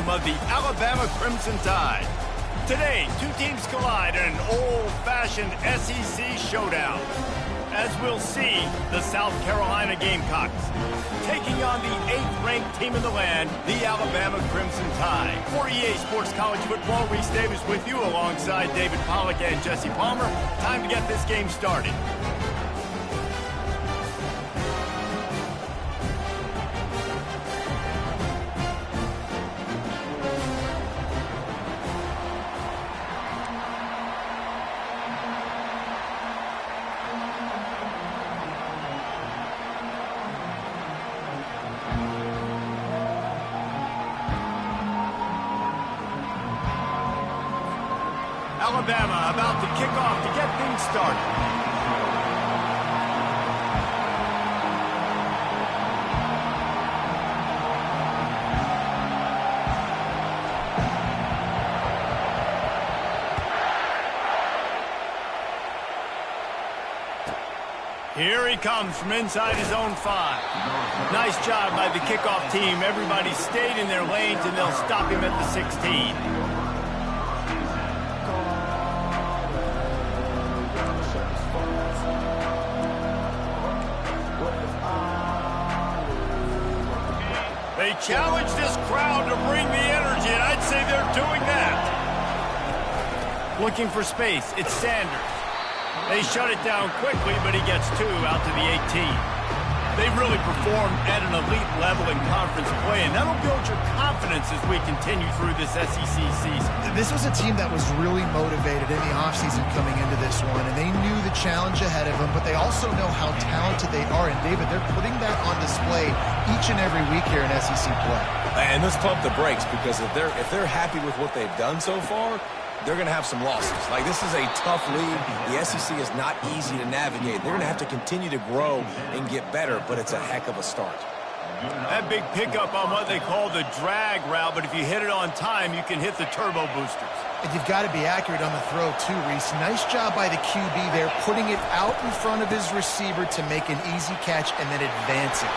home of the Alabama Crimson Tide. Today, two teams collide in an old-fashioned SEC showdown. As we'll see, the South Carolina Gamecocks taking on the 8th-ranked team in the land, the Alabama Crimson Tide. For EA Sports College Football, Reese Davis with you alongside David Pollack and Jesse Palmer. Time to get this game started. Alabama about to kick off to get things started. Here he comes from inside his own 5. Nice job by the kickoff team. Everybody stayed in their lanes, and they'll stop him at the 16. They challenge this crowd to bring the energy, and I'd say they're doing that. Looking for space, it's Sanders. They shut it down quickly, but he gets 2 out to the 18. They've really performed at an elite level in conference play, and that'll build your confidence as we continue through this SEC season. This was a team that was really motivated in the offseason coming into this one, and they knew the challenge ahead of them, but they also know how talented they are. And, David, they're putting that on display each and every week here in SEC play. And let's pump the brakes, because if they're happy with what they've done so far, they're going to have some losses. Like, this is a tough league. The SEC is not easy to navigate. They're going to have to continue to grow and get better, but it's a heck of a start. That big pickup on what they call the drag route, but if you hit it on time, you can hit the turbo boosters. And you've got to be accurate on the throw, too, Reese. Nice job by the QB there, putting it out in front of his receiver to make an easy catch and then advance it.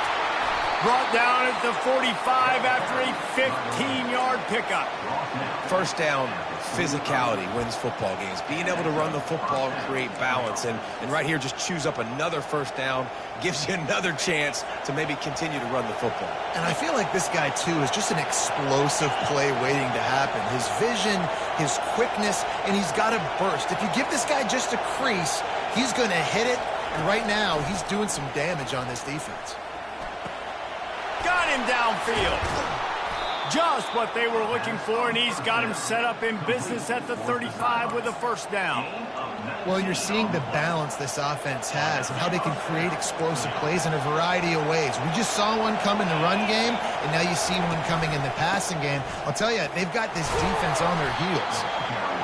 Brought down at the 45 after a 15-yard pickup. First down, physicality wins football games. Being able to run the football and create balance. And right here, just choose up another first down, gives you another chance to maybe continue to run the football. And I feel like this guy, too, is just an explosive play waiting to happen. His vision, his quickness, and he's got a burst. If you give this guy just a crease, he's going to hit it. And right now, he's doing some damage on this defense. Got him downfield. Just what they were looking for, and he's got him set up in business at the 35 with a first down. Well, you're seeing the balance this offense has and how they can create explosive plays in a variety of ways. We just saw one come in the run game, and now you see one coming in the passing game. I'll tell you, they've got this defense on their heels.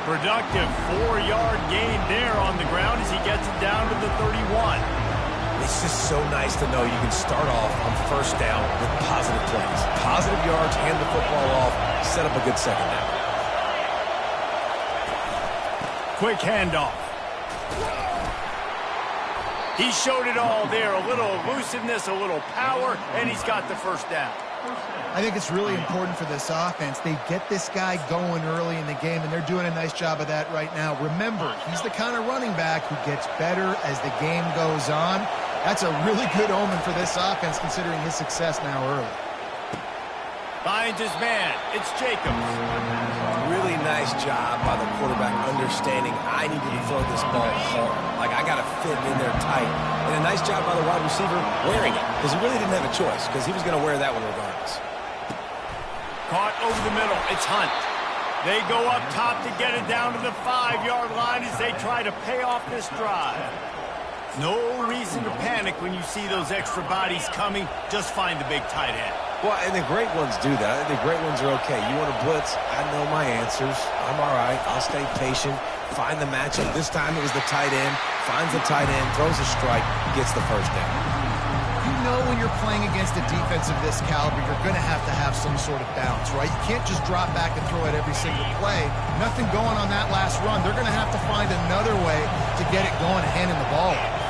Productive 4-yard gain there on the ground as he gets it down to the 31. It's just so nice to know you can start off on first down with positive plays. Positive yards, hand the football off, set up a good second down. Quick handoff. He showed it all there. A little elusiveness, a little power, and he's got the first down. I think it's really important for this offense. They get this guy going early in the game, and they're doing a nice job of that right now. Remember, he's the kind of running back who gets better as the game goes on. That's a really good omen for this offense, considering his success now early. Finds his man. It's Jacobs. Really nice job by the quarterback understanding I need to throw this ball hard. Like, I got to fit in there tight. And a nice job by the wide receiver wearing it, because he really didn't have a choice, because he was going to wear that one regardless. Caught over the middle. It's Hunt. They go up top to get it down to the 5-yard line as they try to pay off this drive. No reason to panic when you see those extra bodies coming. Just find the big tight end. Well, and the great ones do that. I think the great ones are okay. You want to blitz? I know my answers. I'm all right. I'll stay patient. Find the matchup. This time it was the tight end. Finds the tight end, throws a strike, gets the first down. You know when you're playing against a defense of this caliber, you're going to have some sort of balance, right? You can't just drop back and throw it every single play. Nothing going on that last run. They're going to have to find another way to get it going and handing the ball off.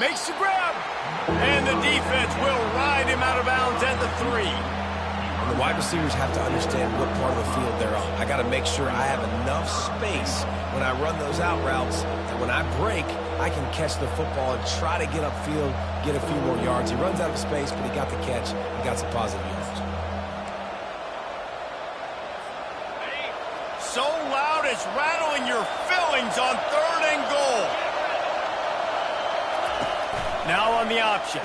Makes the grab. And the defense will ride him out of bounds at the 3. And the wide receivers have to understand what part of the field they're on. I got to make sure I have enough space when I run those out routes that when I break, I can catch the football and try to get upfield, get a few more yards. He runs out of space, but he got the catch. He got some positive yards. So loud it's rattling your fillings on 3rd and goal. Now on the option.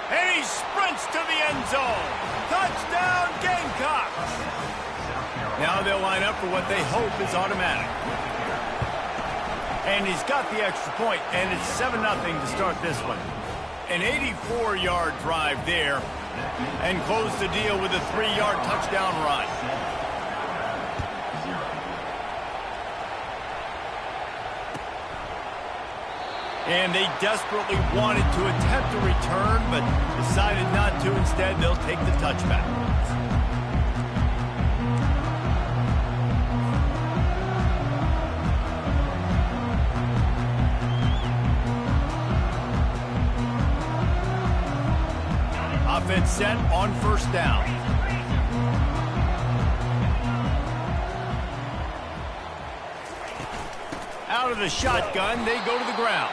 And he sprints to the end zone. Touchdown, Gamecocks. Now they'll line up for what they hope is automatic. And he's got the extra point, and it's 7-0 to start this one. An 84-yard drive there, and close the deal with a 3-yard touchdown run. And they desperately wanted to attempt a return, but decided not to. Instead, they'll take the touchback. Offense set on 1st down. Out of the shotgun, they go to the ground.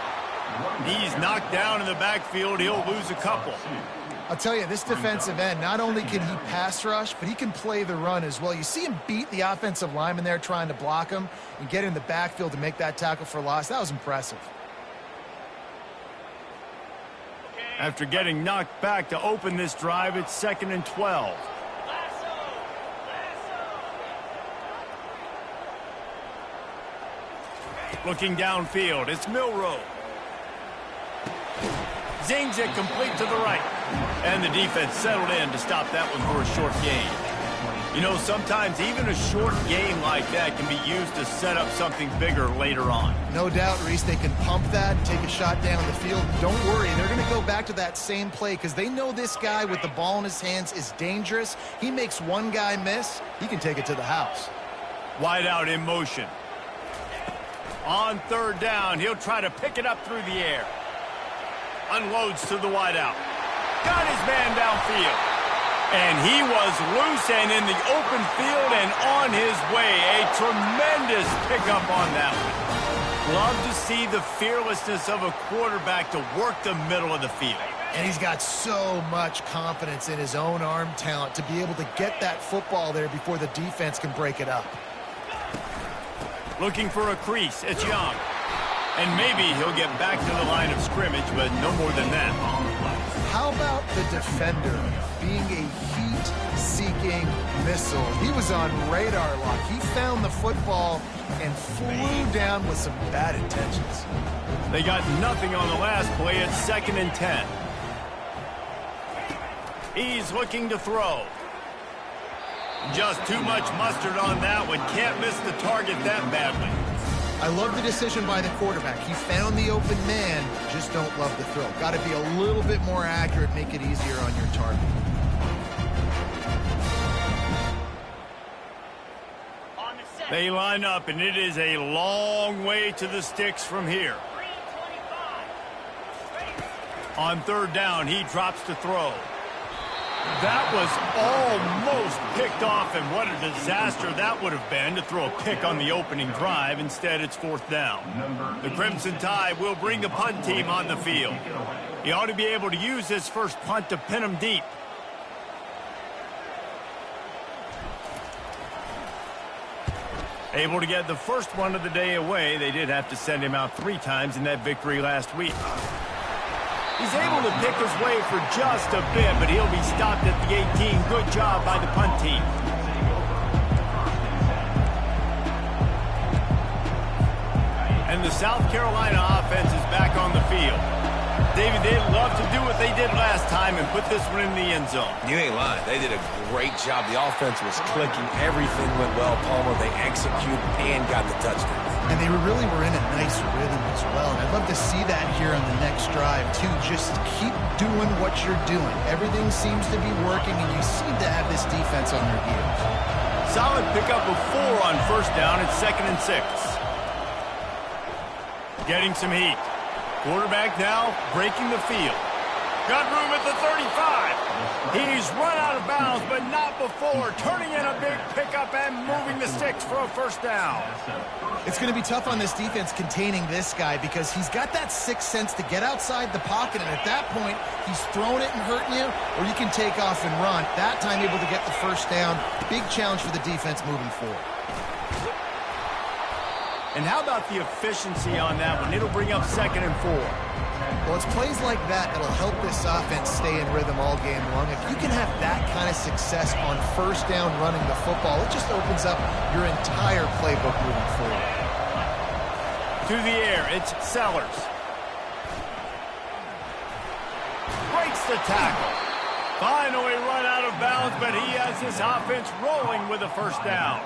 He's knocked down in the backfield. He'll lose a couple. I'll tell you, this defensive end, not only can he pass rush, but he can play the run as well. You see him beat the offensive lineman there trying to block him and get in the backfield to make that tackle for loss. That was impressive. After getting knocked back to open this drive, it's 2nd and 12. Looking downfield, it's Milroe. Zings it complete to the right. And the defense settled in to stop that one for a short gain. You know, sometimes even a short game like that can be used to set up something bigger later on. No doubt, Reese, they can pump that and take a shot down the field. Don't worry, they're going to go back to that same play because they know this guy with the ball in his hands is dangerous. He makes one guy miss, he can take it to the house. Wide out in motion. On 3rd down, he'll try to pick it up through the air. Unloads to the wideout. Got his man downfield. And he was loose and in the open field and on his way. A tremendous pickup on that one. Love to see the fearlessness of a quarterback to work the middle of the field. And he's got so much confidence in his own arm talent to be able to get that football there before the defense can break it up. Looking for a crease. It's Young. And maybe he'll get back to the line of scrimmage, but no more than that. How about the defender being a heat-seeking missile? He was on radar lock. He found the football and flew down with some bad intentions. They got nothing on the last play. It's 2nd and 10. He's looking to throw. Just too much mustard on that one. Can't miss the target that badly. I love the decision by the quarterback. He found the open man, just don't love the throw. Got to be a little bit more accurate, make it easier on your target. They line up, and it is a long way to the sticks from here. On 3rd down, he drops to throw. That was almost picked off, and what a disaster that would have been to throw a pick on the opening drive. Instead, it's 4th down. The Crimson Tide will bring the punt team on the field. He ought to be able to use this first punt to pin him deep. Able to get the first one of the day away. They did have to send him out 3 times in that victory last week. He's able to pick his way for just a bit, but he'll be stopped at the 18. Good job by the punt team. And the South Carolina offense is back on the field. David, they'd love to do what they did last time and put this one in the end zone. You ain't lying. They did a great job. The offense was clicking. Everything went well, Palmer. They executed and got the touchdown. And they really were in a nice rhythm as well. And I'd love to see that here on the next drive, too. Just keep doing what you're doing. Everything seems to be working, and you seem to have this defense on your heels. Solid pickup of 4 on 1st down. It's 2nd and 6. Getting some heat. Quarterback now breaking the field. Got room at the 35. He's run out of bounds, but not before turning in a big pickup and moving the sticks for a first down. It's going to be tough on this defense containing this guy because he's got that sixth sense to get outside the pocket, and at that point, he's throwing it and hurting you, or you can take off and run. That time able to get the first down. Big challenge for the defense moving forward. And how about the efficiency on that one? It'll bring up 2nd and 4. Well, it's plays like that that'll help this offense stay in rhythm all game long. If you can have that kind of success on first down running the football, it just opens up your entire playbook moving forward. To the air, it's Sellers. Breaks the tackle. Finally run out of bounds, but he has this offense rolling with a first down.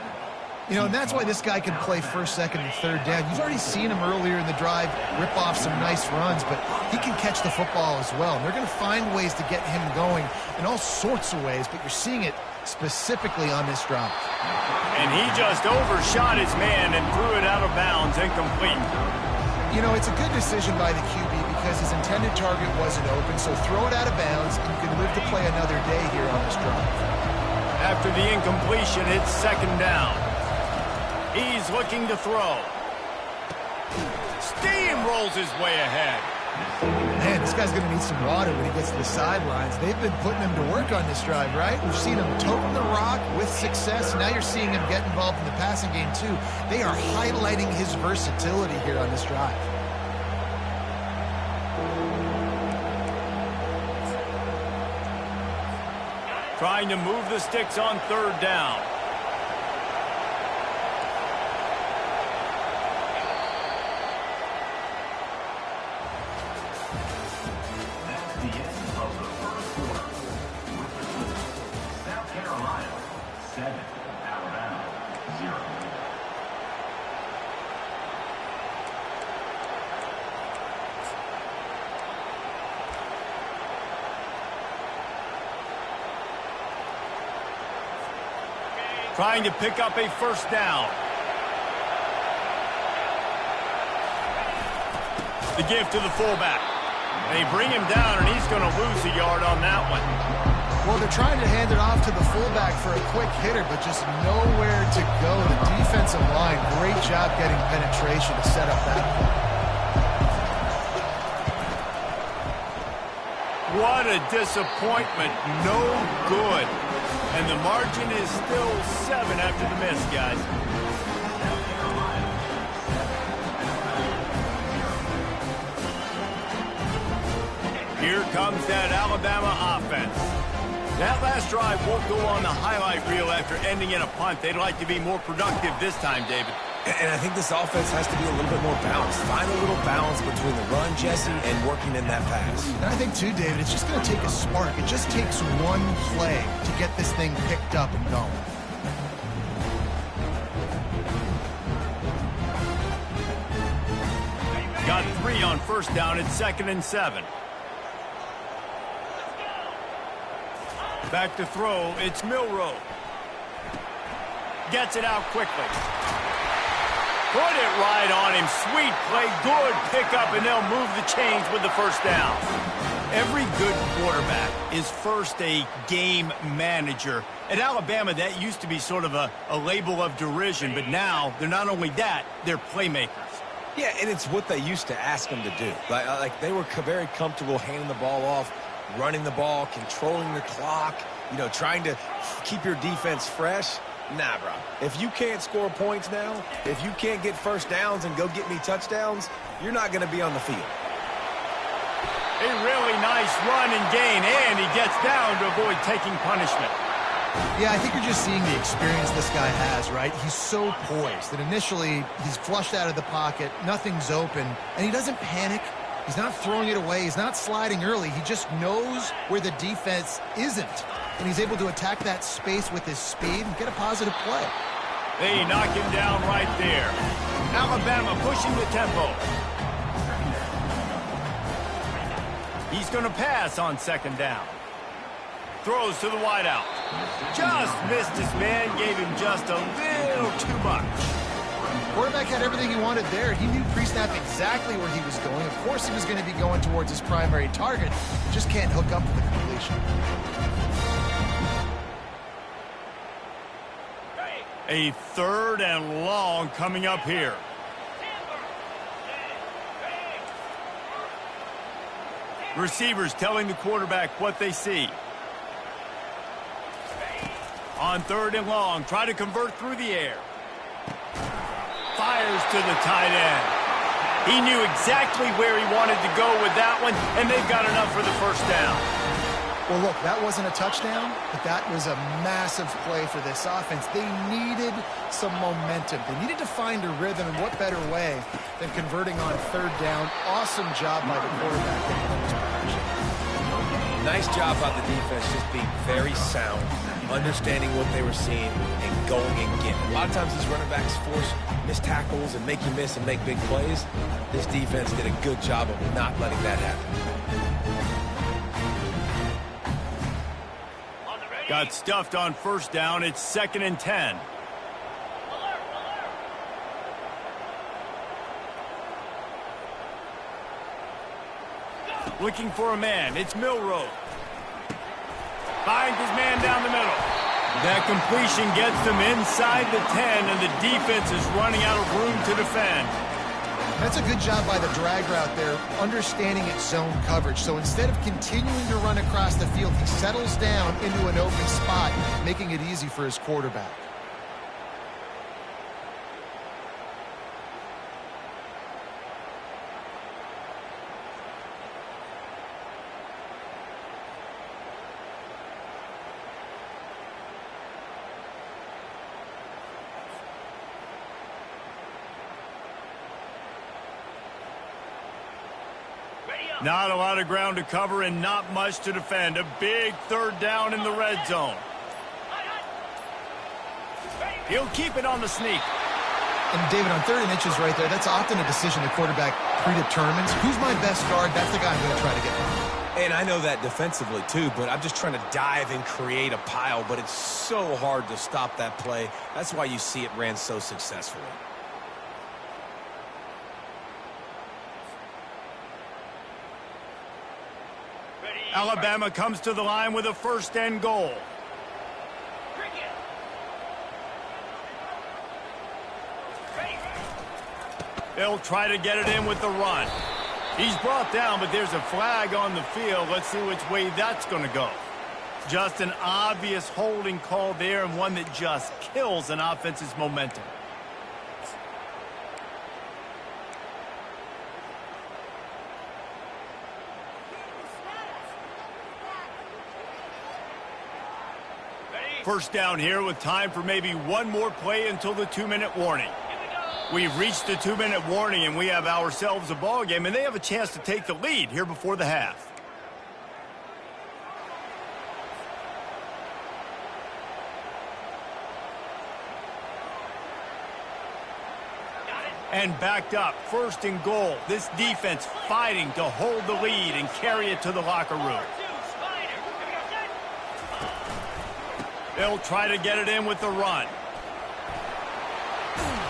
You know, and that's why this guy can play first, second, and third down. You've already seen him earlier in the drive rip off some nice runs, but he can catch the football as well. And they're going to find ways to get him going in all sorts of ways, but you're seeing it specifically on this drive. And he just overshot his man and threw it out of bounds, incomplete. You know, it's a good decision by the QB because his intended target wasn't open, so throw it out of bounds, and you can live to play another day here on this drive. After the incompletion, it's 2nd down. He's looking to throw. Steamrolls his way ahead. Man, this guy's going to need some water when he gets to the sidelines. They've been putting him to work on this drive, right? We've seen him toting the rock with success. Now you're seeing him get involved in the passing game, too. They are highlighting his versatility here on this drive. Trying to move the sticks on 3rd down. Trying to pick up a first down. The give to the fullback. They bring him down, and he's going to lose a yard on that one. Well, they're trying to hand it off to the fullback for a quick hitter, but just nowhere to go. The defensive line, great job getting penetration to set up that play. What a disappointment. No good. And the margin is still 7 after the miss, guys. Here comes that Alabama offense. That last drive won't go on the highlight reel after ending in a punt. They'd like to be more productive this time, David. And I think this offense has to be a little bit more balanced. Find a little balance between the run, Jesse, and working in that pass. And I think, too, David, it's just going to take a spark. It just takes one play to get this thing picked up and going. Got 3 on first down at 2nd and 7. Back to throw, it's Milroe. Gets it out quickly. Put it right on him. Sweet play, good pickup, and they'll move the chains with the first down. Every good quarterback is first a game manager. At Alabama, that used to be sort of a label of derision, but now they're not only that, they're playmakers. Yeah, and it's what they used to ask them to do. Like they were very comfortable handing the ball off, running the ball, controlling the clock, you know, trying to keep your defense fresh. Nah, bro. If you can't score points now, if you can't get first downs and go get me touchdowns, you're not going to be on the field. A really nice run and gain, and he gets down to avoid taking punishment. Yeah, I think you're just seeing the experience this guy has, right? He's so poised that initially he's flushed out of the pocket, nothing's open, and he doesn't panic. He's not throwing it away. He's not sliding early. He just knows where the defense isn't, and he's able to attack that space with his speed and get a positive play. They knock him down right there. Alabama pushing the tempo. He's going to pass on second down. Throws to the wideout. Just missed his man, gave him just a little too much. Quarterback had everything he wanted there. He knew pre-snap exactly where he was going. Of course he was going to be going towards his primary target. Just can't hook up to the completion. A 3rd and long coming up here. Receivers telling the quarterback what they see. On 3rd and long, try to convert through the air. Fires to the tight end. He knew exactly where he wanted to go with that one, and they've got enough for the first down. Well, look, that wasn't a touchdown, but that was a massive play for this offense. They needed some momentum. They needed to find a rhythm, and what better way than converting on 3rd down. Awesome job by the quarterback getting those progression. Nice job by the defense, just being very sound, understanding what they were seeing, and going and getting. A lot of times these running backs force missed tackles and make you miss and make big plays. This defense did a good job of not letting that happen. Got stuffed on 1st down. It's 2nd and 10. Looking for a man. It's Milroe. Finds his man down the middle. That completion gets them inside the 10, and the defense is running out of room to defend. That's a good job by the drag route there, understanding its zone coverage. So instead of continuing to run across the field, he settles down into an open spot, making it easy for his quarterback. Not a lot of ground to cover and not much to defend. A big 3rd down in the red zone. He'll keep it on the sneak. And David, on 3rd and inches right there, that's often a decision the quarterback predetermines. Who's my best guard? That's the guy I'm going to try to get by. And I know that defensively too, but I'm just trying to dive and create a pile, but it's so hard to stop that play. That's why you see it ran so successfully. Alabama comes to the line with a 1st and goal. They'll try to get it in with the run. He's brought down, but there's a flag on the field. Let's see which way that's going to go. Just an obvious holding call there, and one that just kills an offense's momentum. First down here with time for maybe one more play until the 2-minute warning. We've reached the 2-minute warning, and we have ourselves a ball game, and they have a chance to take the lead here before the half. And backed up, 1st and goal. This defense fighting to hold the lead and carry it to the locker room. They'll try to get it in with the run.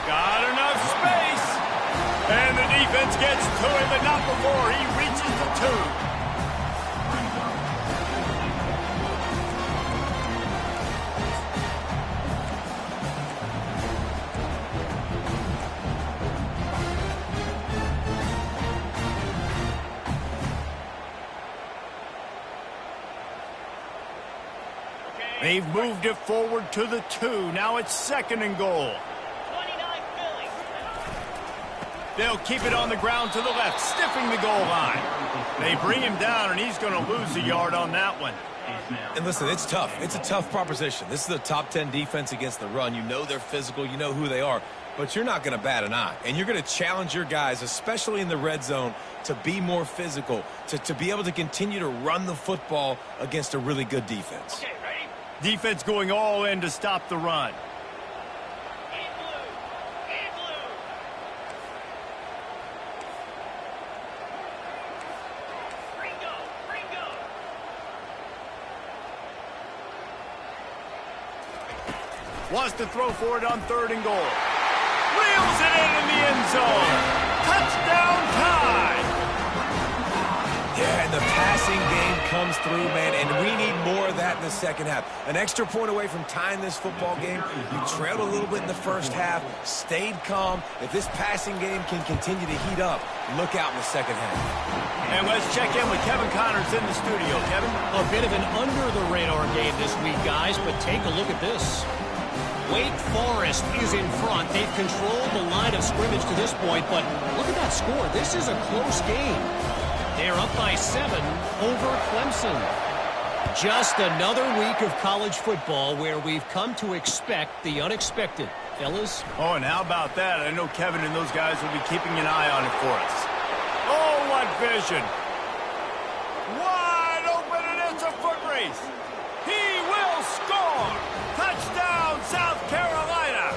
Got enough space. And the defense gets to him, but not before he reaches the 2. They've moved it forward to the 2. Now it's 2nd and goal. They'll keep it on the ground to the left, stiffing the goal line. They bring him down, and he's going to lose a yard on that one. And listen, it's tough. It's a tough proposition. This is a top 10 defense against the run. You know they're physical. You know who they are. But you're not going to bat an eye. And you're going to challenge your guys, especially in the red zone, to be more physical, to be able to continue to run the football against a really good defense. Okay, ready? Defense going all in to stop the run. Wants to throw for it on 3rd and goal. Real Reels it in the end zone. Touchdown tie. Yeah, and the passing game comes through, man, and we need more of that in the second half. An extra point away from tying this football game. You trailed a little bit in the first half, stayed calm. If this passing game can continue to heat up, look out in the second half. And let's check in with Kevin Connors in the studio. Kevin? A bit of an under-the-radar game this week, guys, but take a look at this. Wake Forest is in front. They've controlled the line of scrimmage to this point, but look at that score. This is a close game. They're up by 7 over Clemson. Just another week of college football where we've come to expect the unexpected. Fellas? Oh, and how about that? I know Kevin and those guys will be keeping an eye on it for us. Oh, what vision. Wide open, and it's a foot race. He will score. Touchdown, South Carolina.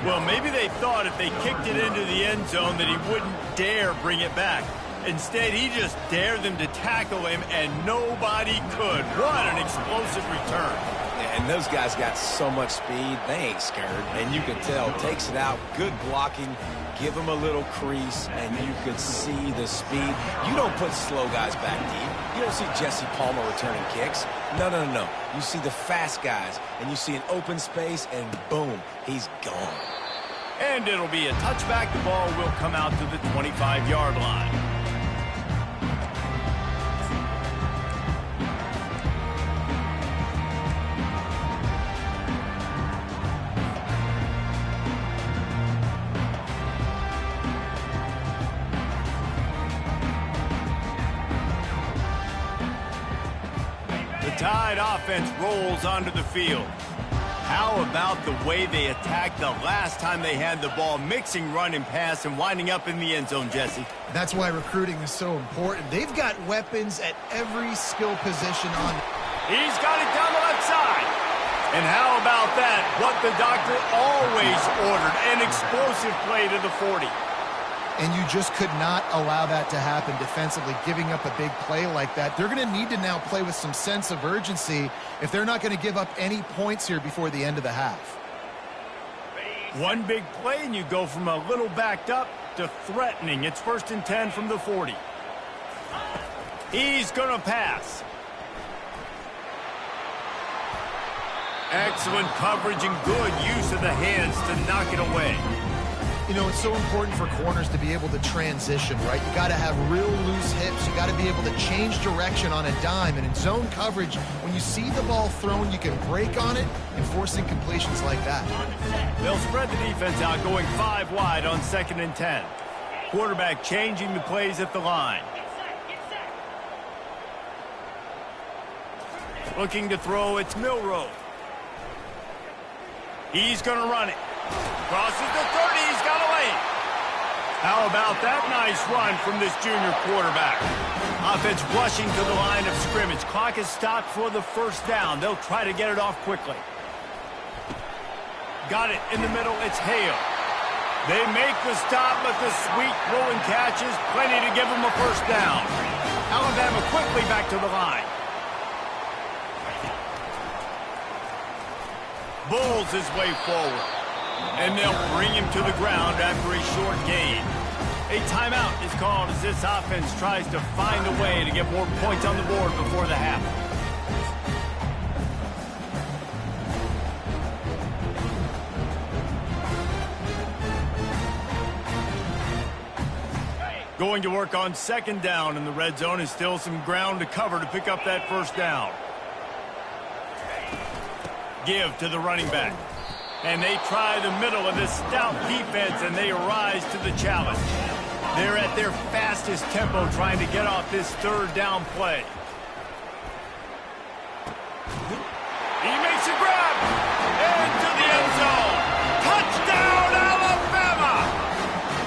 Well, maybe they thought if they kicked it into the end zone that he wouldn't dare bring it back. Instead, he just dared them to tackle him, and nobody could. What an explosive return. Yeah, and those guys got so much speed, they ain't scared. And you can tell, takes it out, good blocking, give him a little crease, and you could see the speed. You don't put slow guys back deep. You don't see Jesse Palmer returning kicks. No, no, no, no. You see the fast guys, and you see an open space, and boom, he's gone. And it'll be a touchback. The ball will come out to the 25-yard line. Tide offense rolls onto the field. How about the way they attacked the last time they had the ball, mixing run and pass and winding up in the end zone, Jesse? That's why recruiting is so important. They've got weapons at every skill position on. He's got it down the left side. And how about that? What the doctor always ordered, an explosive play to the 40. And you just could not allow that to happen defensively, giving up a big play like that. They're going to need to now play with some sense of urgency if they're not going to give up any points here before the end of the half. One big play, and you go from a little backed up to threatening. It's 1st and 10 from the 40. He's going to pass. Excellent coverage and good use of the hands to knock it away. You know, it's so important for corners to be able to transition, right? You got to have real loose hips. You got to be able to change direction on a dime. And in zone coverage, when you see the ball thrown, you can break on it and force incompletions like that. They'll spread the defense out, going 5 wide on 2nd and 10. Quarterback changing the plays at the line. Looking to throw, it's Milroe. He's going to run it. Crosses the 30, he's got away. How about that nice run from this junior quarterback? Offense rushing to the line of scrimmage. Clock is stopped for the 1st down. They'll try to get it off quickly. Got it in the middle, it's Hale. They make the stop, but the sweet throw and catches, plenty to give them a 1st down. Alabama quickly back to the line. Bulls his way forward. And they'll bring him to the ground after a short gain. A timeout is called as this offense tries to find a way to get more points on the board before the half. Going to work on 2nd down in the red zone, is still some ground to cover to pick up that 1st down. Give to the running back. And they try the middle of this stout defense, and they rise to the challenge. They're at their fastest tempo trying to get off this 3rd down play. He makes a grab into the end zone. Touchdown, Alabama!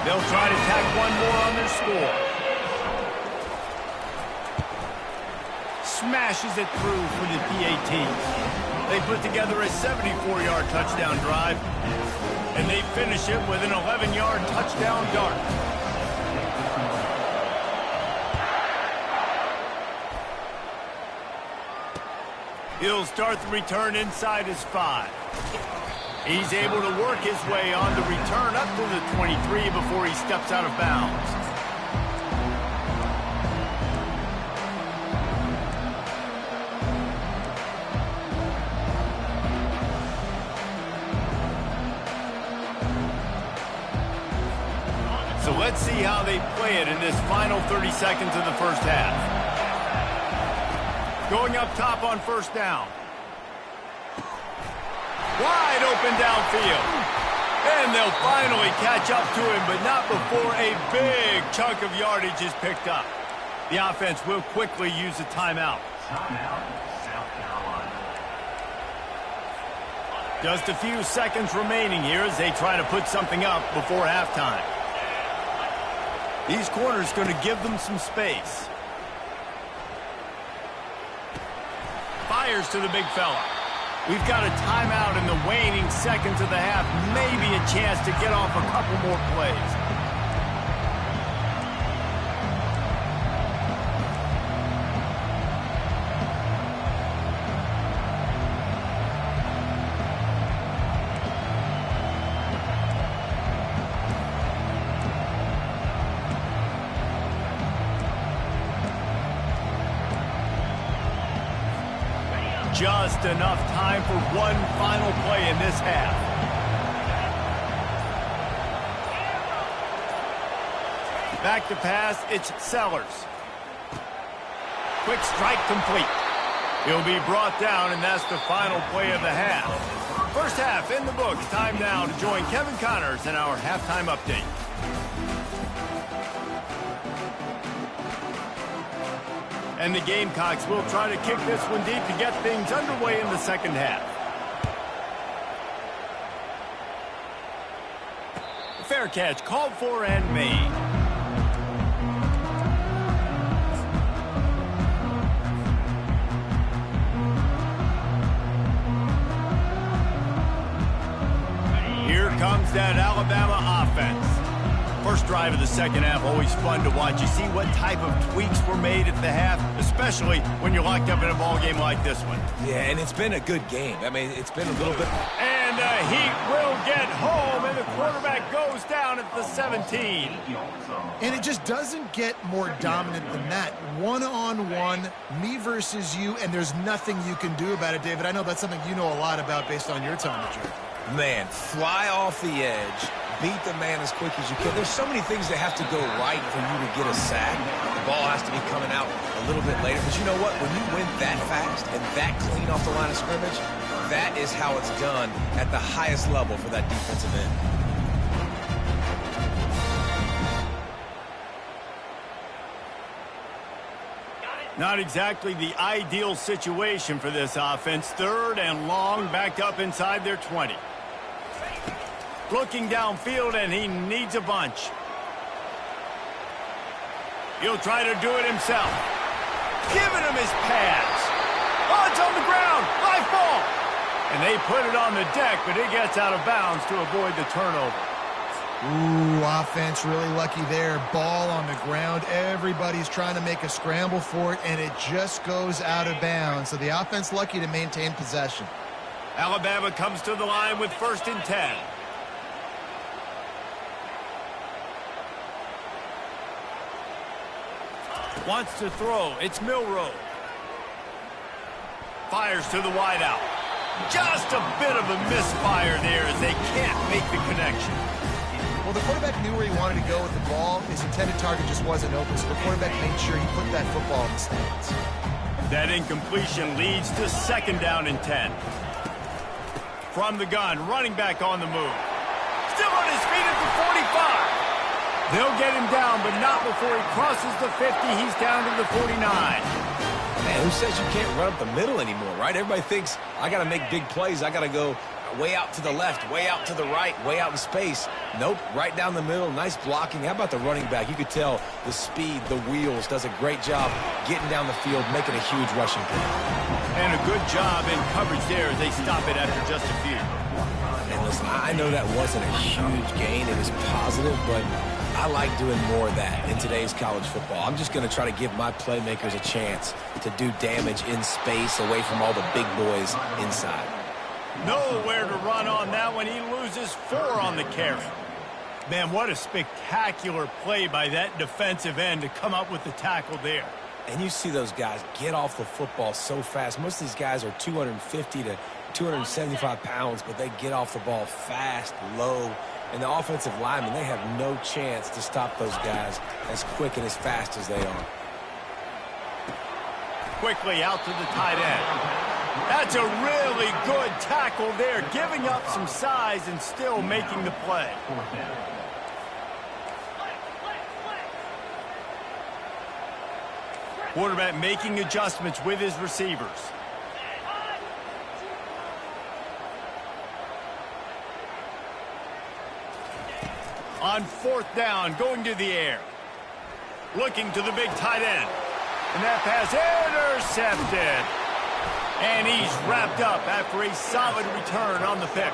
They'll try to tack one more on their score. Smashes it through for the PAT. They put together a 74-yard touchdown drive, and they finish it with an 11-yard touchdown dart. He'll start the return inside his 5. He's able to work his way on the return up to the 23 before he steps out of bounds. So let's see how they play it in this final 30 seconds of the first half. Going up top on first down. Wide open downfield. And they'll finally catch up to him, but not before a big chunk of yardage is picked up. The offense will quickly use a timeout. Just a few seconds remaining here as they try to put something up before halftime. These corners going to give them some space. Fires to the big fella. We've got a timeout in the waning seconds of the half. Maybe a chance to get off a couple more plays. Just enough time for one final play in this half. Back to pass, it's Sellers. Quick strike complete. He'll be brought down, and that's the final play of the half. First half in the books. Time now to join Kevin Connors in our halftime update. And the Gamecocks will try to kick this one deep to get things underway in the second half. Fair catch called for and made. Here comes that Alabama offense. First drive of the second half, always fun to watch. You see what type of tweaks were made at the half, especially when you're locked up in a ball game like this one. Yeah, and it's been a good game. I mean, it's been a little bit... And Heat will get home, and the quarterback goes down at the 17. And it just doesn't get more dominant than that. One-on-one, me versus you, and there's nothing you can do about it, David. I know that's something you know a lot about based on your time at Georgia. Man, fly off the edge, beat the man as quick as you can. There's so many things that have to go right for you to get a sack. The ball has to be coming out a little bit later. But you know what? When you win that fast and that clean off the line of scrimmage, that is how it's done at the highest level for that defensive end. Not exactly the ideal situation for this offense. Third and long, backed up inside their 20. Looking downfield, and he needs a bunch. He'll try to do it himself. Giving him his pads. Oh, it's on the ground. High ball. And they put it on the deck, but it gets out of bounds to avoid the turnover. Ooh, offense really lucky there. Ball on the ground. Everybody's trying to make a scramble for it, and it just goes out of bounds. So the offense lucky to maintain possession. Alabama comes to the line with 1st and 10. Wants to throw. It's Milroe. Fires to the wideout. Just a bit of a misfire there as they can't make the connection. Well, the quarterback knew where he wanted to go with the ball. His intended target just wasn't open, so the quarterback made sure he put that football in the stands. That incompletion leads to 2nd down and 10. From the gun, running back on the move. Still on his feet at the 45. They'll get him down, but not before he crosses the 50. He's down to the 49. Man, who says you can't run up the middle anymore, right? Everybody thinks, I got to make big plays. I got to go way out to the left, way out to the right, way out in space. Nope, right down the middle. Nice blocking. How about the running back? You could tell the speed, the wheels, does a great job getting down the field, making a huge rushing play. And a good job in coverage there as they stop it after just a few. And listen, I know that wasn't a huge gain. It was positive, but I like doing more of that in today's college football. I'm just going to try to give my playmakers a chance to do damage in space away from all the big boys inside. Nowhere to run on that one. He loses 4 on the carry. Man, what a spectacular play by that defensive end to come up with the tackle there. And you see those guys get off the football so fast. Most of these guys are 250 to 275 pounds, but they get off the ball fast, low. And the offensive linemen, they have no chance to stop those guys as quick and as fast as they are. Quickly out to the tight end. That's a really good tackle there, giving up some size and still making the play. Quarterback making adjustments with his receivers. On 4th down, going to the air. Looking to the big tight end. And that pass intercepted. And he's wrapped up after a solid return on the pick.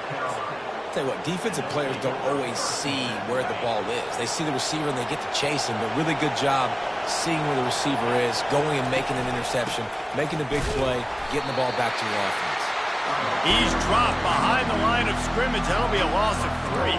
Tell you what, defensive players don't always see where the ball is. They see the receiver and they get to chase him, but really good job seeing where the receiver is, going and making an interception, making a big play, getting the ball back to your offense. He's dropped behind the line of scrimmage. That'll be a loss of 3.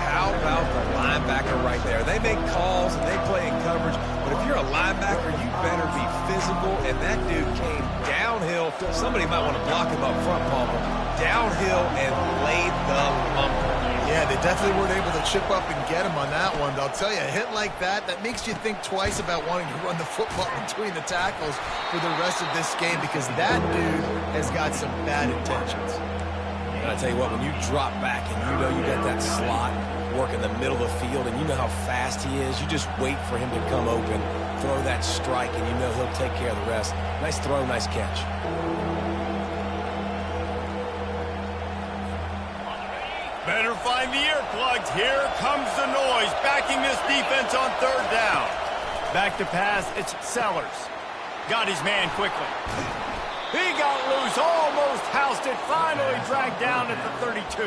How about the linebacker right there? They make calls and they play in coverage, but if you're a linebacker, you better be physical, and that dude came downhill. Somebody might want to block him up front, Palmer. Downhill and laid the lumber. Yeah, they definitely weren't able to chip up and get him on that one. But I'll tell you, a hit like that makes you think twice about wanting to run the football between the tackles for the rest of this game, because that dude has got some bad intentions. And I tell you what, when you drop back and you know you got that slot work in the middle of the field and you know how fast he is, you just wait for him to come open, throw that strike, and you know he'll take care of the rest. Nice throw, nice catch. Better find the earplugs. Here comes the noise, backing this defense on 3rd down. Back to pass, it's Sellers. Got his man quickly. He got loose, almost housed it, finally dragged down at the 32.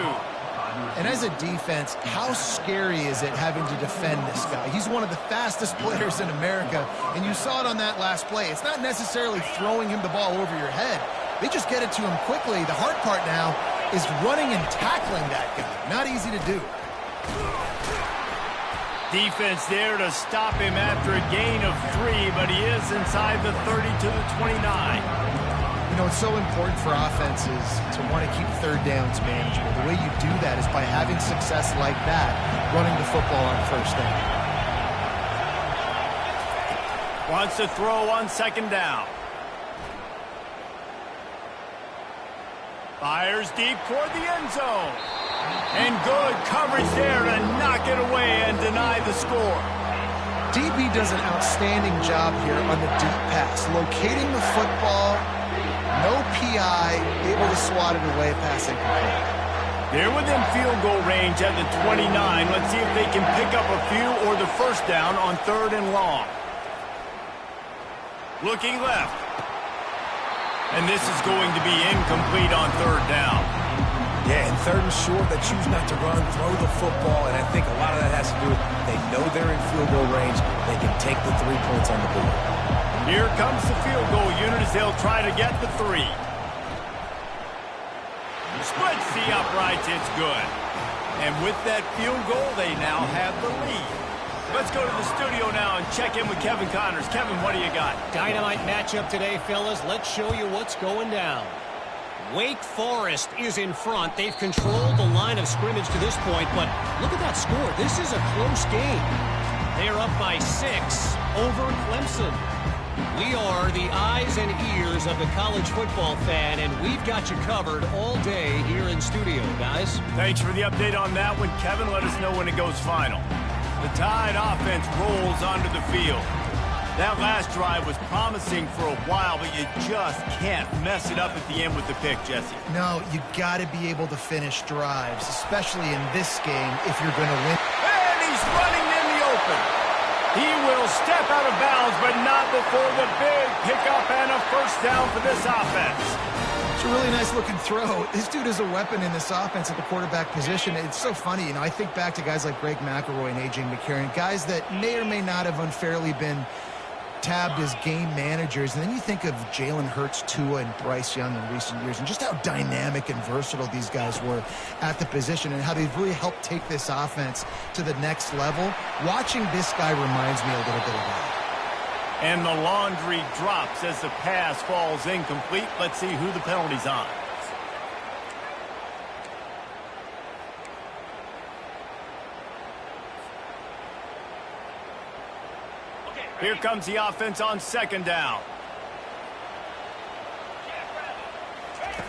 And as a defense, how scary is it having to defend this guy? He's one of the fastest players in America, and you saw it on that last play. It's not necessarily throwing him the ball over your head. They just get it to him quickly. The hard part now is running and tackling that guy. Not easy to do. Defense there to stop him after a gain of 3, but he is inside the 30 to the 29. You know, it's so important for offenses to want to keep 3rd downs manageable. The way you do that is by having success like that, running the football on 1st down. Wants to throw on 2nd down. Fires deep toward the end zone. And good coverage there to knock it away and deny the score. DB does an outstanding job here on the deep pass, locating the football, no PI, able to swat it away, pass incomplete. They're within field goal range at the 29. Let's see if they can pick up a few or the 1st down on 3rd and long. Looking left. And this is going to be incomplete on 3rd down. Yeah, and 3rd and short, they choose not to run, throw the football, and I think a lot of that has to do with they know they're in field goal range. They can take the 3 points on the board. Here comes the field goal unit as they'll try to get the 3. Splits the uprights, it's good. And with that field goal, they now have the lead. Let's go to the studio now and check in with Kevin Connors. Kevin, what do you got? Dynamite matchup today, fellas. Let's show you what's going down. Wake Forest is in front. They've controlled the line of scrimmage to this point, but look at that score. This is a close game. They're up by 6 over Clemson. We are the eyes and ears of the college football fan, and we've got you covered all day here in studio, guys. Thanks for the update on that one, Kevin. Let us know when it goes final. The Tide offense rolls onto the field. That last drive was promising for a while, but you just can't mess it up at the end with the pick, Jesse. No, you got to be able to finish drives, especially in this game if you're going to win. And he's running in the open. He will step out of bounds, but not before the big pickup and a 1st down for this offense. It's a really nice-looking throw. This dude is a weapon in this offense at the quarterback position. It's so funny, you know, I think back to guys like Greg McElroy and A.J. McCarron, guys that may or may not have unfairly been tabbed as game managers, and then you think of Jalen Hurts, Tua, and Bryce Young in recent years, and just how dynamic and versatile these guys were at the position and how they've really helped take this offense to the next level. Watching this guy reminds me a little bit of that. And the laundry drops as the pass falls incomplete. Let's see who the penalty's on. Here comes the offense on second down.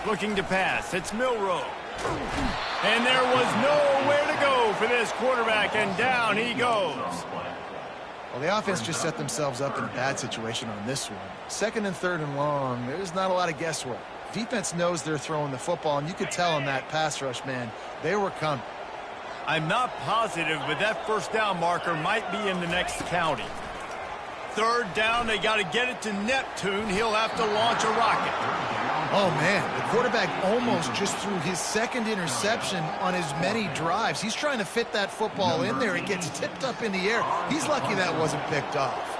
Looking to pass. It's Milroe. And there was nowhere to go for this quarterback, and down he goes. Well, the offense just set themselves up in a bad situation on this one. Second and third and long, there's not a lot of guesswork. Defense knows they're throwing the football, and you could tell in that pass rush, man, they were coming. I'm not positive, but that first down marker might be in the next county. Third down, they got to get it to Neptune. He'll have to launch a rocket. Oh, man, the quarterback almost just threw his second interception on as many drives. He's trying to fit that football in there. It gets tipped up in the air. He's lucky that wasn't picked off.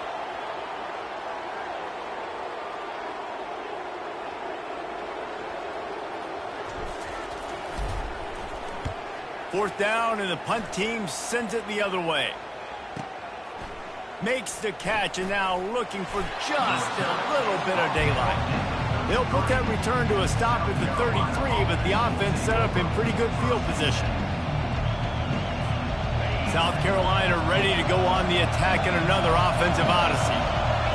Fourth down, and the punt team sends it the other way. Makes the catch, and now looking for just a little bit of daylight. They'll put that return to a stop at the 33, but the offense set up in pretty good field position. South Carolina ready to go on the attack in another offensive odyssey.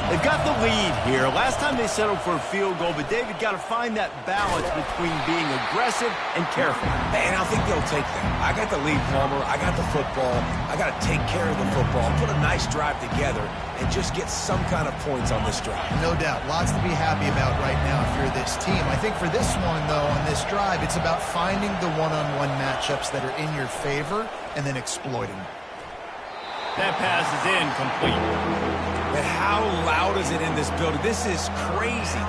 They've got the lead here. Last time they settled for a field goal, but David got to find that balance between being aggressive and careful. And I think they'll take that. I got the lead, Palmer. I got the football. I got to take care of the football, put a nice drive together, and just get some kind of points on this drive. No doubt. Lots to be happy about right now if you're this team. I think for this one, though, on this drive, it's about finding the one-on-one matchups that are in your favor and then exploiting them. That pass is incomplete. But how loud is it in this building? This is crazy.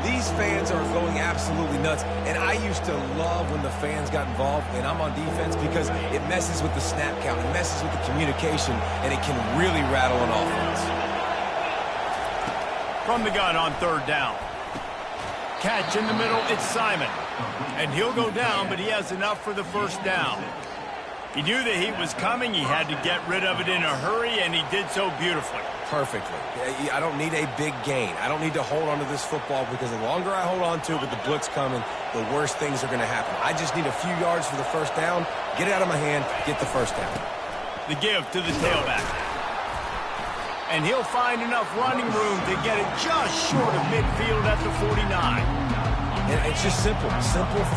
These fans are going absolutely nuts. And I used to love when the fans got involved, and I'm on defense, because it messes with the snap count. It messes with the communication, and it can really rattle an offense. From the gun on third down. Catch in the middle, it's Simon. And he'll go down, but he has enough for the first down. He knew the heat was coming. He had to get rid of it in a hurry, and he did so beautifully. Perfectly. I don't need a big gain. I don't need to hold on to this football, because the longer I hold on to it with the blitz coming, the worse things are going to happen. I just need a few yards for the first down, get it out of my hand, get the first down. The give to the tailback. And he'll find enough running room to get it just short of midfield at the 49. And it's just simple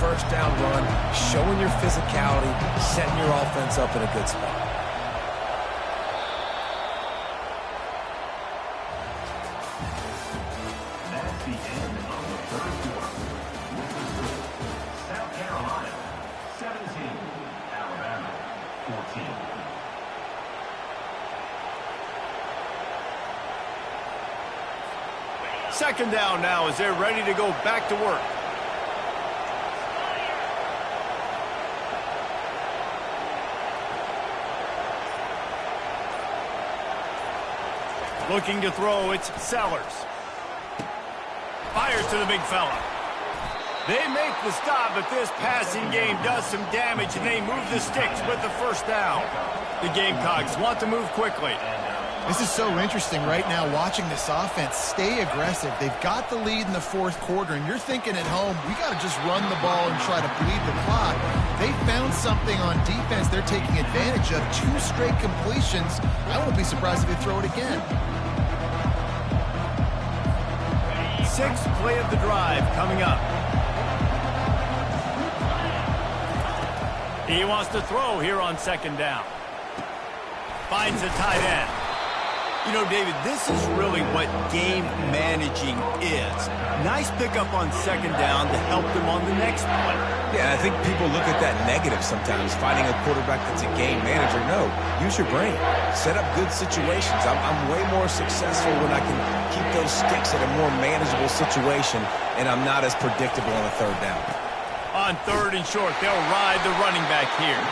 first down run, showing your physicality, setting your offense up in a good spot. That's the end of the third quarter. South Carolina 17, Alabama 14. Second down now as they're ready to go back to work. Looking to throw, it's Sellers. Fires to the big fella. They make the stop, but this passing game does some damage, and they move the sticks with the first down. The Gamecocks want to move quickly. This is so interesting right now, watching this offense stay aggressive. They've got the lead in the fourth quarter, and you're thinking at home, we got to just run the ball and try to bleed the clock. They found something on defense they're taking advantage of. 2 straight completions. I won't be surprised if they throw it again. 6th play of the drive coming up. He wants to throw here on second down. Finds a tight end. You know, David, this is really what game managing is. Nice pickup on second down to help them on the next play. Yeah, I think people look at that negative sometimes, finding a quarterback that's a game manager. No, use your brain. Set up good situations. I'm way more successful when I can keep those sticks in a more manageable situation, and I'm not as predictable on a third down. On third and short, they'll ride the running back here.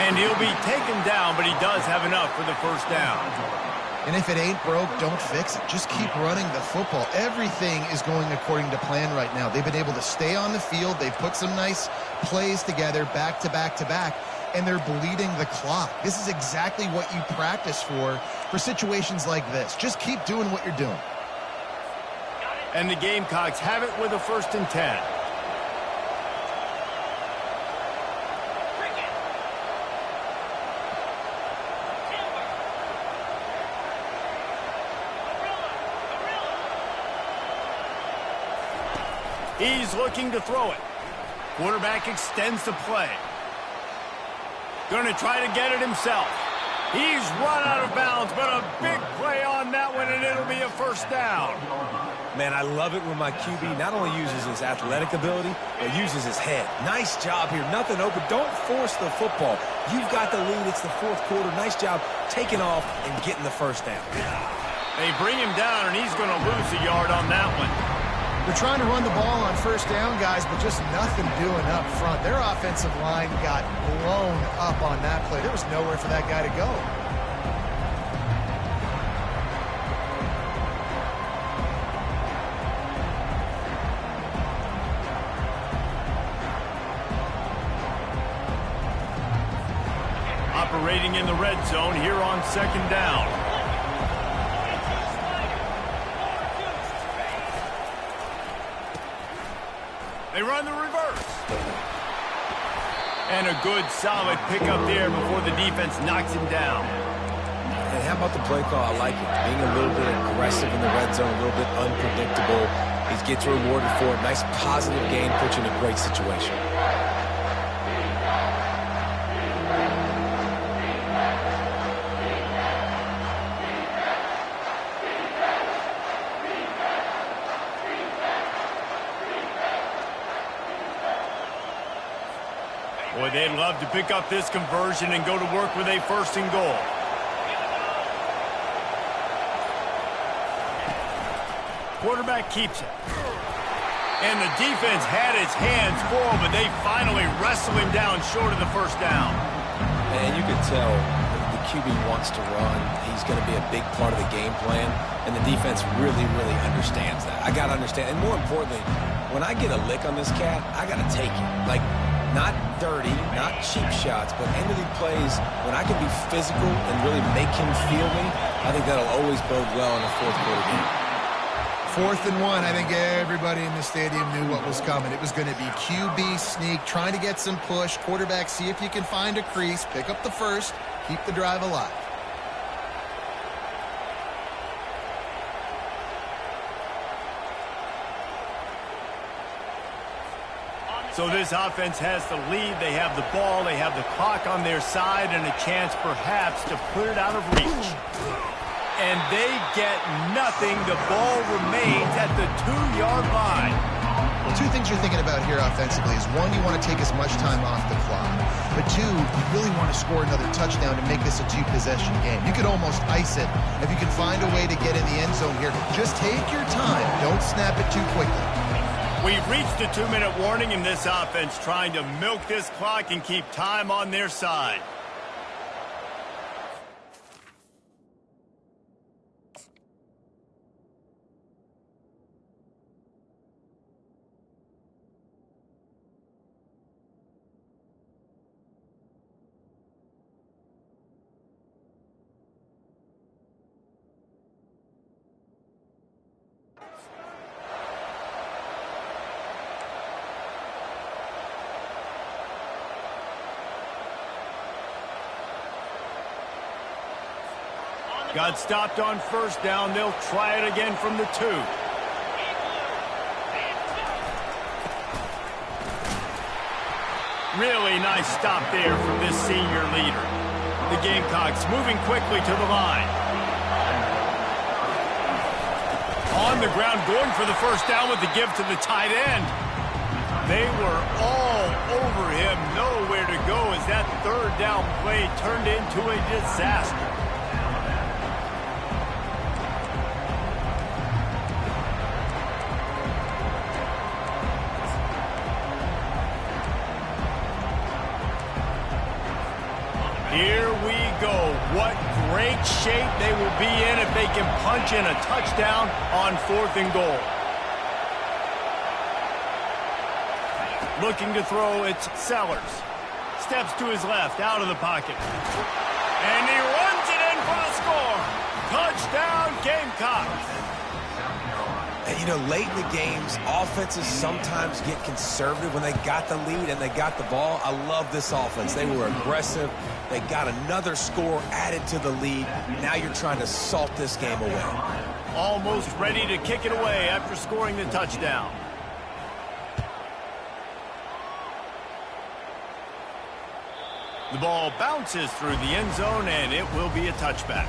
And he'll be taken down, but he does have enough for the first down. And if it ain't broke, don't fix it. Just keep running the football. Everything is going according to plan right now. They've been able to stay on the field. They've put some nice plays together back to back to back, and they're bleeding the clock. This is exactly what you practice for situations like this. Just keep doing what you're doing. And the Gamecocks have it with a 1st and 10. He's looking to throw it. Quarterback extends the play. Going to try to get it himself. He's run out of bounds, but a big play on that one, and it'll be a 1st down. Man, I love it when my QB not only uses his athletic ability, but uses his head. Nice job here. Nothing open. Don't force the football. You've got the lead. It's the 4th quarter. Nice job taking off and getting the 1st down. They bring him down, and he's going to lose a yard on that one. They're trying to run the ball on 1st down, guys, but just nothing doing up front. Their offensive line got blown up on that play. There was nowhere for that guy to go. Operating in the red zone here on 2nd down. They run the reverse. And a good, solid pickup there before the defense knocks him down. And how about the play call? I like it. Being a little bit aggressive in the red zone, a little bit unpredictable. He gets rewarded for it. Nice positive game, puts you in a great situation. Boy, they'd love to pick up this conversion and go to work with a 1st and goal. Quarterback keeps it. And the defense had its hands full, but they finally wrestle him down short of the 1st down. And you can tell the QB wants to run. He's going to be a big part of the game plan, and the defense really, really understands that. I got to understand, and more importantly, when I get a lick on this cat, I got to take it. Like, not dirty, not cheap shots, but end of the plays, when I can be physical and really make him feel me, I think that'll always bode well in a 4th quarter game. 4th and 1, I think everybody in the stadium knew what was coming. It was going to be QB sneak, trying to get some push. Quarterback, see if you can find a crease, pick up the 1st, keep the drive alive. So this offense has the lead. They have the ball. They have the clock on their side and a chance perhaps to put it out of reach. And they get nothing. The ball remains at the 2-yard line. Well, 2 things you're thinking about here offensively is, 1, you want to take as much time off the clock. But 2, you really want to score another touchdown to make this a 2-possession game. You could almost ice it if you can find a way to get in the end zone here. Just take your time. Don't snap it too quickly. We've reached a 2-minute warning in this offense, trying to milk this clock and keep time on their side. Got stopped on 1st down. They'll try it again from the 2. Really nice stop there from this senior leader. The Gamecocks moving quickly to the line. On the ground, going for the 1st down with the give to the tight end. They were all over him. Nowhere to go as that 3rd down play turned into a disaster. Here we go. What great shape they will be in can punch in a touchdown on 4th and goal. Looking to throw, it's Sellers. Steps to his left, out of the pocket. And he runs it in for the score. Touchdown, Gamecocks. And, you know, late in the games, offenses sometimes get conservative when they got the lead and they got the ball. I love this offense. They were aggressive. They got another score added to the lead. Now you're trying to salt this game away. Almost ready to kick it away after scoring the touchdown. The ball bounces through the end zone, and it will be a touchback.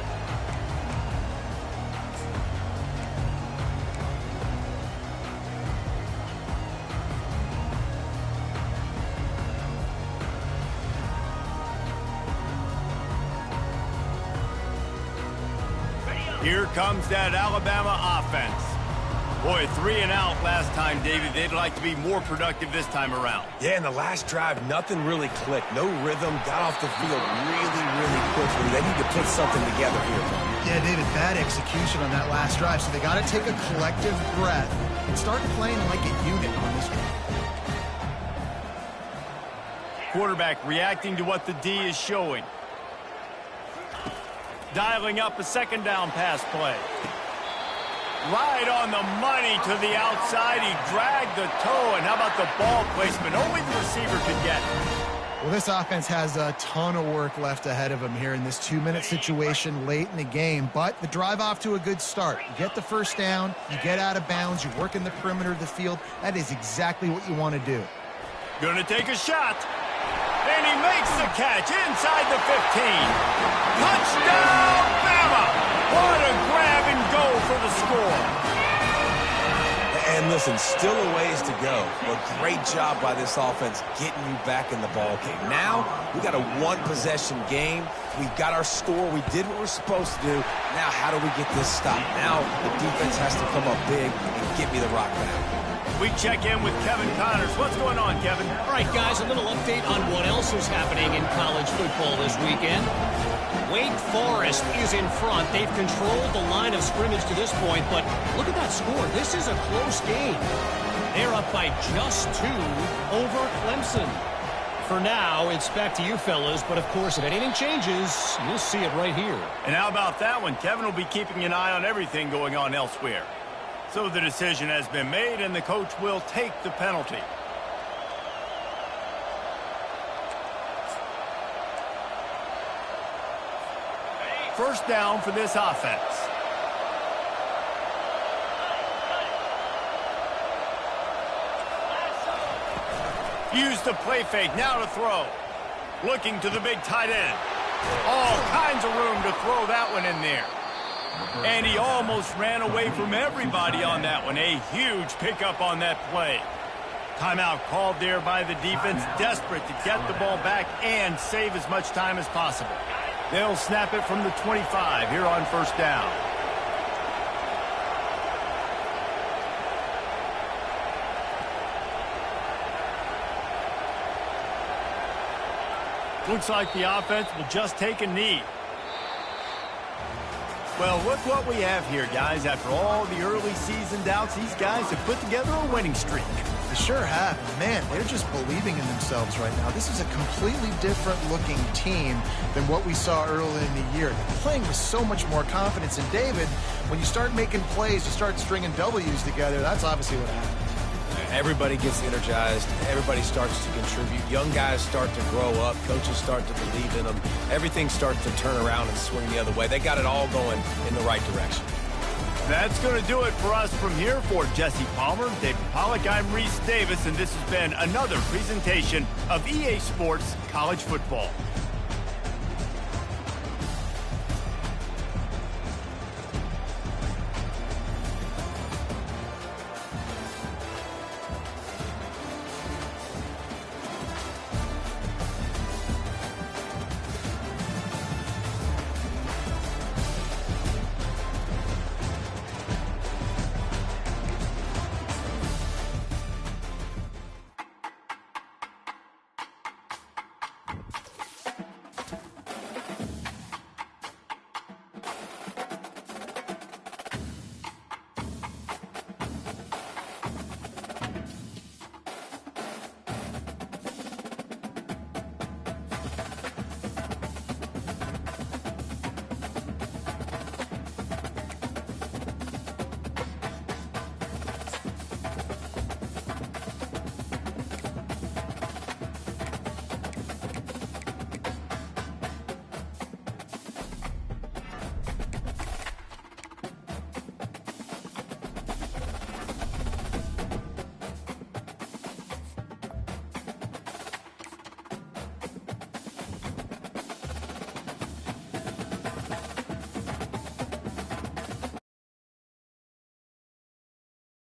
Here comes that Alabama offense. Boy, 3 and out last time, David. They'd like to be more productive this time around. Yeah, in the last drive, nothing really clicked. No rhythm, got off the field really quickly. They need to put something together here. Yeah, David, bad execution on that last drive, so they got to take a collective breath and start playing like a unit on this one. Quarterback reacting to what the D is showing. Dialing up a 2nd down pass play. Right on the money to the outside. He dragged the toe, and how about the ball placement? Only the receiver could get it. Well, this offense has a ton of work left ahead of them here in this 2-minute situation late in the game, but the drive off to a good start. You get the 1st down, you get out of bounds, you work in the perimeter of the field. That is exactly what you want to do. Gonna take a shot. And he makes the catch inside the 15. Touchdown, Bama! What a grab and go for the score. And listen, still a ways to go, but great job by this offense getting you back in the ball game. Now, we got a 1-possession game. We've got our score. We did what we're supposed to do. Now, how do we get this stopped? Now, the defense has to come up big and get me the rock back. We check in with Kevin Connors. What's going on, Kevin? All right, guys, a little update on what else is happening in college football this weekend. Wake Forest is in front. They've controlled the line of scrimmage to this point, but look at that score. This is a close game. They're up by just 2 over Clemson. For now, it's back to you fellas, but of course, if anything changes, you'll see it right here. And how about that one? Kevin will be keeping an eye on everything going on elsewhere. So the decision has been made, and the coach will take the penalty. First down for this offense. Use the play fake, now to throw. Looking to the big tight end. All kinds of room to throw that one in there. And he almost ran away from everybody on that one. A huge pickup on that play. Timeout called there by the defense, desperate to get the ball back and save as much time as possible. They'll snap it from the 25 here on first down. Looks like the offense will just take a knee. Well, look what we have here, guys. After all the early season doubts, these guys have put together a winning streak. They sure have. Man, they're just believing in themselves right now. This is a completely different looking team than what we saw early in the year. They're playing with so much more confidence. And David, when you start making plays, you start stringing W's together, that's obviously what happens. Everybody gets energized. Everybody starts to contribute. Young guys start to grow up. Coaches start to believe in them. Everything starts to turn around and swing the other way. They got it all going in the right direction. That's going to do it for us from here. For Jesse Palmer, David Pollack, I'm Reese Davis, and this has been another presentation of EA Sports College Football.